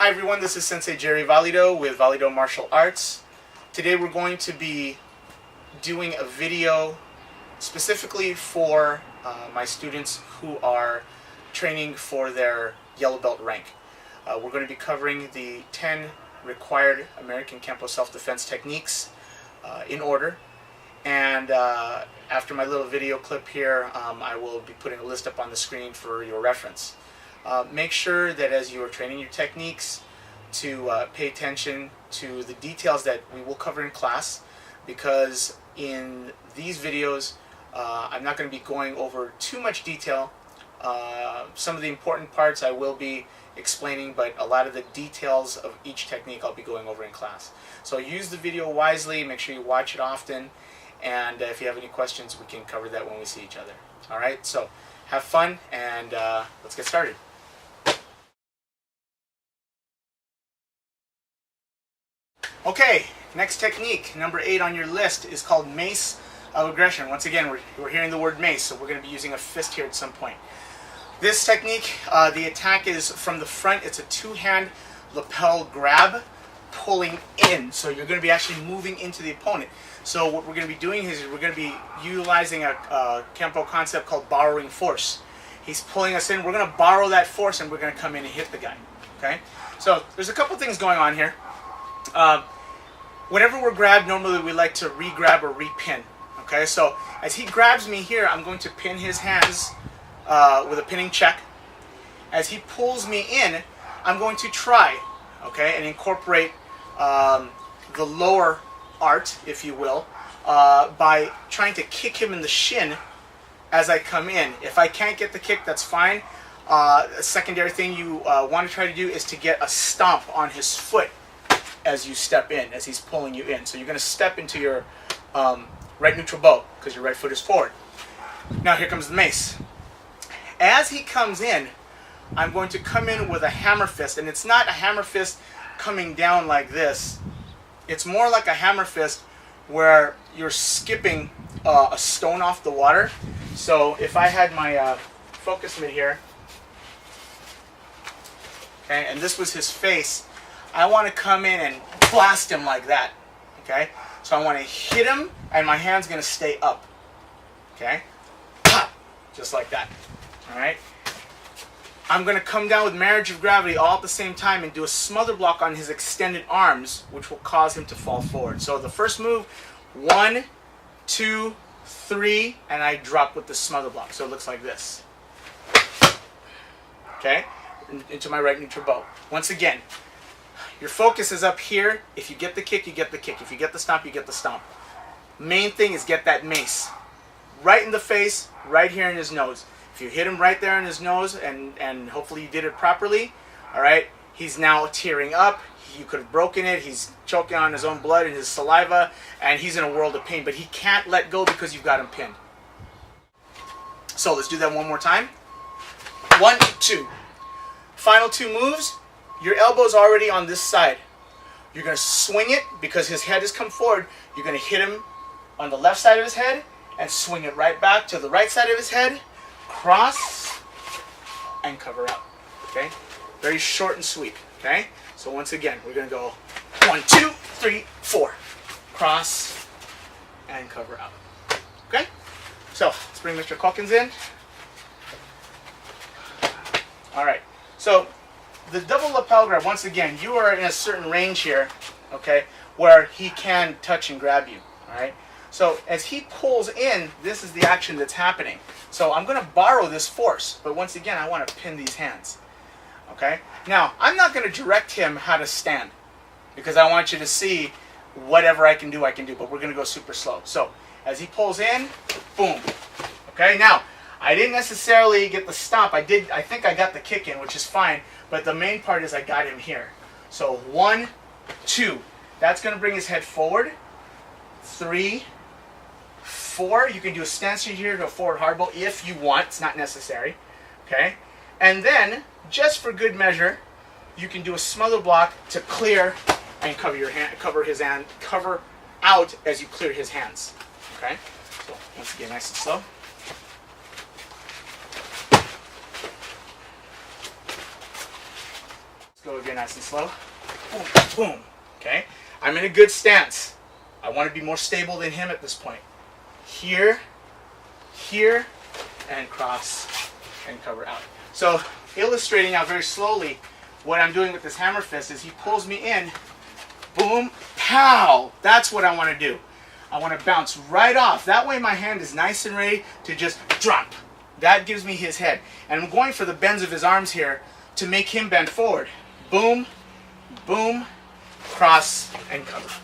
Hi everyone, this is Sensei Jerry Valido with Valido Martial Arts. Today we're going to be doing a video specifically for my students who are training for their yellow belt rank. We're going to be covering the 10 required American Kenpo self-defense techniques in order. And after my little video clip here, I will be putting a list up on the screen for your reference. Make sure that as you are training your techniques to pay attention to the details that we will cover in class, because in these videos I'm not going to be going over too much detail. Some of the important parts I will be explaining, but a lot of the details of each technique I'll be going over in class. So use the video wisely, make sure you watch it often, and if you have any questions we can cover that when we see each other. Alright, so have fun and let's get started. Okay, next technique, number 8 on your list, is called Mace of Aggression. Once again, we're hearing the word mace, so we're going to be using a fist here at some point. This technique, the attack is from the front. It's a two-hand lapel grab, pulling in. So you're going to be actually moving into the opponent. So what we're going to be doing is we're going to be utilizing a Kenpo concept called borrowing force. He's pulling us in. We're going to borrow that force and we're going to come in and hit the guy. Okay? So there's a couple things going on here. Whenever we're grabbed, normally we like to re-grab or re-pin. Okay, so as he grabs me here, I'm going to pin his hands with a pinning check. As he pulls me in, I'm going to try, okay, and incorporate the lower art, if you will, by trying to kick him in the shin as I come in. If I can't get the kick, that's fine. A secondary thing you want to try to do is to get a stomp on his foot as you step in, as he's pulling you in. So you're going to step into your right neutral bow because your right foot is forward. Now here comes the mace. As he comes in, I'm going to come in with a hammer fist, and it's not a hammer fist coming down like this. It's more like a hammer fist where you're skipping a stone off the water. So if I had my focus mitt here, okay, and this was his face, I want to come in and blast him like that. Okay, so I want to hit him, and my hand's going to stay up. Okay, pop, just like that. All right. I'm going to come down with marriage of gravity all at the same time and do a smother block on his extended arms, which will cause him to fall forward. So the first move, 1, 2, 3, and I drop with the smother block. So it looks like this. Okay, into my right neutral bow. Once again, your focus is up here. If you get the kick, you get the kick. If you get the stomp, you get the stomp. Main thing is get that mace right in the face, right here in his nose. If you hit him right there in his nose, and hopefully you did it properly, all right, he's now tearing up. You could have broken it. He's choking on his own blood and his saliva, and he's in a world of pain. But he can't let go because you've got him pinned. So let's do that one more time. 1, 2. Final 2 moves. Your elbow's already on this side. You're going to swing it because his head has come forward. You're going to hit him on the left side of his head and swing it right back to the right side of his head. Cross and cover up. Okay? Very short and sweet. Okay? So once again, we're going to go 1, 2, 3, 4. Cross and cover up. Okay? So let's bring Mr. Calkins in. Alright. So the double lapel grab, once again, you are in a certain range here, okay, where he can touch and grab you. Alright? So as he pulls in, this is the action that's happening. So I'm going to borrow this force, but once again, I want to pin these hands. Okay? Now, I'm not going to direct him how to stand, because I want you to see whatever I can do, but we're going to go super slow. So as he pulls in, boom. Okay? Now, I didn't necessarily get the stomp. I think I got the kick in, which is fine, but the main part is I got him here. So 1, 2. That's going to bring his head forward. 3, 4. You can do a stance here to a forward hard bow if you want. It's not necessary. Okay? And then, just for good measure, you can do a smother block to clear and cover your hand, cover out as you clear his hands. Okay? So once again, nice and slow. go again nice and slow. Boom, boom. Okay? I'm in a good stance. I want to be more stable than him at this point. Here, here, and cross and cover out. So, illustrating now very slowly what I'm doing with this hammer fist is he pulls me in, boom, pow. That's what I want to do. I want to bounce right off. That way my hand is nice and ready to just drop. That gives me his head. And I'm going for the bends of his arms here to make him bend forward. Boom, boom, cross, and cover.